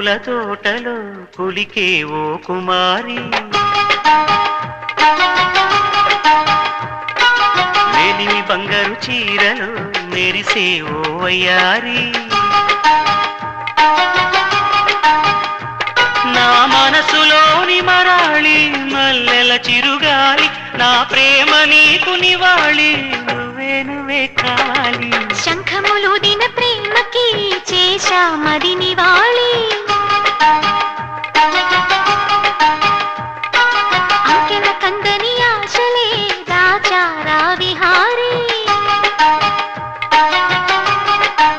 పూల తోటలో కులికే ఓ కుమారి మేలిమి బంగారు చీరలో మెరిసే ఓ వయ్యారి నా మనసులోని మరాళి మల్లెల చిరుగాలి నా ప్రేమ నీకు నివాళి నువ్వే నువ్వే కావాలి శంఖములు దిన ప్రేమకి చేశా మది నివాళి